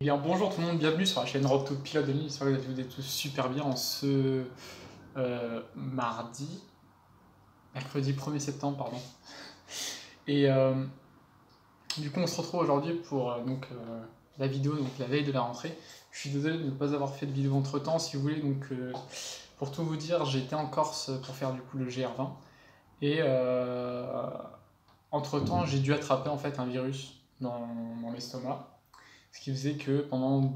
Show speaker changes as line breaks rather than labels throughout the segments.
Eh bien, bonjour tout le monde, bienvenue sur la chaîne Road to Pilote 2000. J'espère que vous allez tous super bien en ce mercredi 1er septembre, pardon. Et du coup, on se retrouve aujourd'hui pour la vidéo, donc la veille de la rentrée. Je suis désolé de ne pas avoir fait de vidéo entre temps, si vous voulez. Donc, pour tout vous dire, j'étais en Corse pour faire du coup le GR20 et entre temps, j'ai dû attraper en fait un virus dans mon estomac. Ce qui faisait que pendant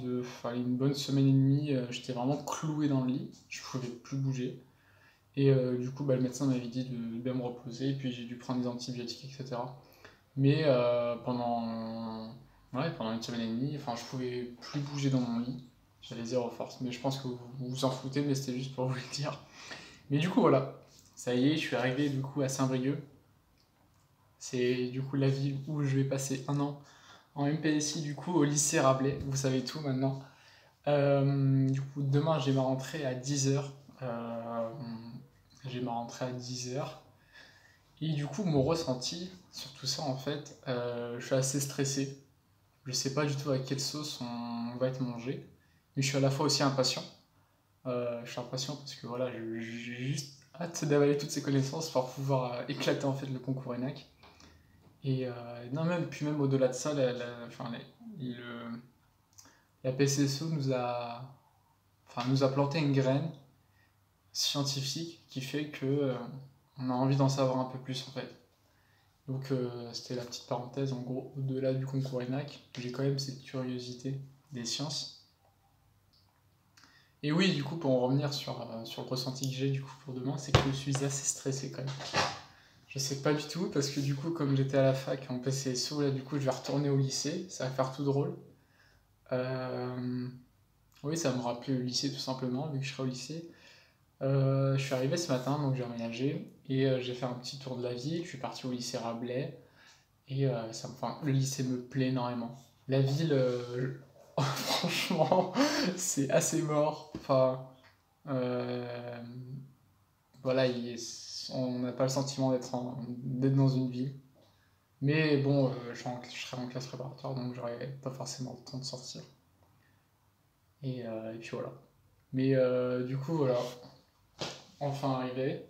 une bonne semaine et demie, j'étais vraiment cloué dans le lit, je pouvais plus bouger. Et du coup, le médecin m'avait dit de bien me reposer, et puis j'ai dû prendre des antibiotiques, etc. Mais pendant une semaine et demie, enfin, je pouvais plus bouger dans mon lit. J'avais zéro force, mais je pense que vous vous en foutez, mais c'était juste pour vous le dire. Mais du coup, voilà, ça y est, je suis arrivé du coup à Saint-Brieuc. C'est du coup la ville où je vais passer un an en MPSI, du coup au lycée Rabelais, vous savez tout maintenant. Du coup, demain j'ai ma rentrée à 10h. J'ai ma rentrée à 10h. Et du coup, mon ressenti sur tout ça, en fait, je suis assez stressé. Je sais pas du tout à quelle sauce on va être mangé. Mais je suis à la fois aussi impatient. Je suis impatient parce que voilà, j'ai juste hâte d'avaler toutes ces connaissances pour pouvoir éclater en fait le concours ENAC. Et non, puis même au-delà de ça, la PCSO nous a planté une graine scientifique qui fait que on a envie d'en savoir un peu plus en fait. Donc c'était la petite parenthèse, en gros, au-delà du concours ENAC, j'ai quand même cette curiosité des sciences. Et oui, du coup, pour en revenir sur le ressenti que j'ai du coup pour demain, c'est que je suis assez stressé quand même. Je sais pas du tout, parce que du coup, comme j'étais à la fac en PCSO, là du coup, je vais retourner au lycée, ça va faire tout drôle. Euh, oui, ça va me rappeler le lycée tout simplement, vu que je serai au lycée. Je suis arrivé ce matin, donc j'ai emménagé, et j'ai fait un petit tour de la ville, je suis parti au lycée Rabelais, et le lycée me plaît énormément. La ville, franchement, c'est assez mort. Enfin, euh, voilà, on n'a pas le sentiment d'être dans une ville. Mais bon, je serai en classe préparatoire, donc j'aurai pas forcément le temps de sortir. Et puis voilà. Mais du coup, voilà, enfin arrivé,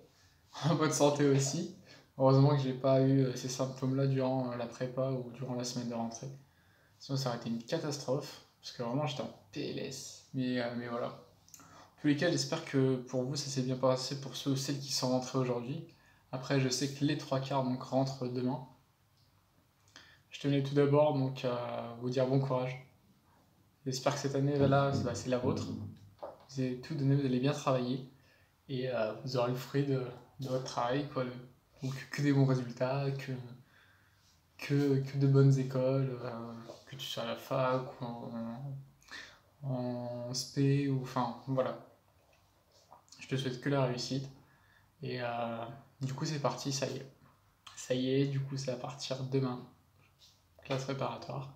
en bonne santé aussi. Heureusement que j'ai pas eu ces symptômes-là durant la prépa ou durant la semaine de rentrée. Sinon, ça aurait été une catastrophe, parce que vraiment j'étais en PLS. Mais voilà. En tous les cas, j'espère que pour vous ça s'est bien passé pour ceux ou celles qui sont rentrés aujourd'hui. Après, je sais que les trois quarts donc rentrent demain. Je tenais tout d'abord donc à vous dire bon courage. J'espère que cette année-là, c'est la vôtre. Vous avez tout donné, vous allez bien travailler et vous aurez le fruit de votre travail, quoi. Donc que des bons résultats, que de bonnes écoles, que tu sois à la fac ou en SP, ou enfin voilà. Je te souhaite que la réussite. Et du coup, c'est parti, ça y est. Ça y est, du coup, c'est à partir demain, classe préparatoire.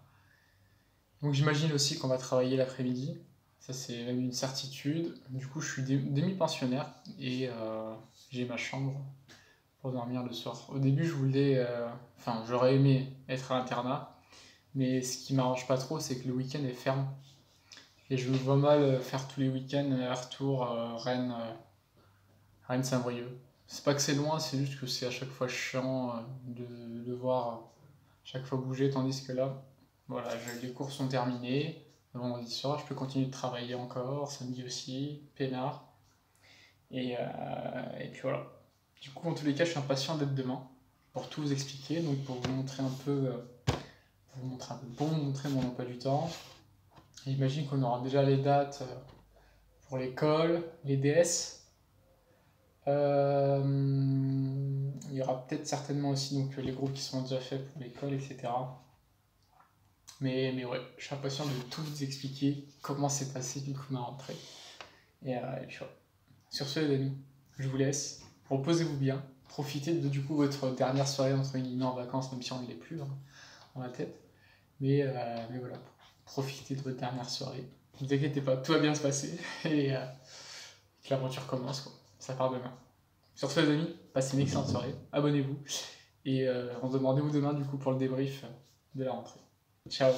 Donc j'imagine aussi qu'on va travailler l'après-midi. Ça, c'est même une certitude. Du coup, je suis demi-pensionnaire et j'ai ma chambre pour dormir le soir. Au début, j'aurais aimé être à l'internat, mais ce qui m'arrange pas trop, c'est que le week-end est ferme. Et je me vois mal faire tous les week-ends retour Rennes-Saint-Brieuc. C'est pas que c'est loin, c'est juste que c'est à chaque fois chiant de devoir chaque fois bouger, tandis que là, voilà, les cours sont terminés. Le vendredi soir, je peux continuer de travailler encore, samedi aussi, peinard. Et puis voilà. Du coup, en tous les cas, je suis impatient d'être demain pour tout vous expliquer, donc pour vous montrer un peu, pour vous montrer mon emploi du temps. J'imagine qu'on aura déjà les dates pour l'école, les DS. Il y aura peut-être certainement aussi donc, les groupes qui seront déjà faits pour l'école, etc. Mais ouais, je suis impatient de tout vous expliquer comment s'est passé du coup ma rentrée. Et puis voilà. Sur ce, les amis, je vous laisse. Reposez-vous bien. Profitez de du coup votre dernière soirée entre guillemets en vacances, même si on ne l'est plus hein, dans la tête. Mais voilà, profitez de votre dernière soirée. Ne vous inquiétez pas, tout va bien se passer. Et que l'aventure commence, quoi. Ça part demain. Sur ce, les amis, passez une excellente soirée. Abonnez-vous. Et on se donne rendez-vous demain du coup pour le débrief de la rentrée. Ciao.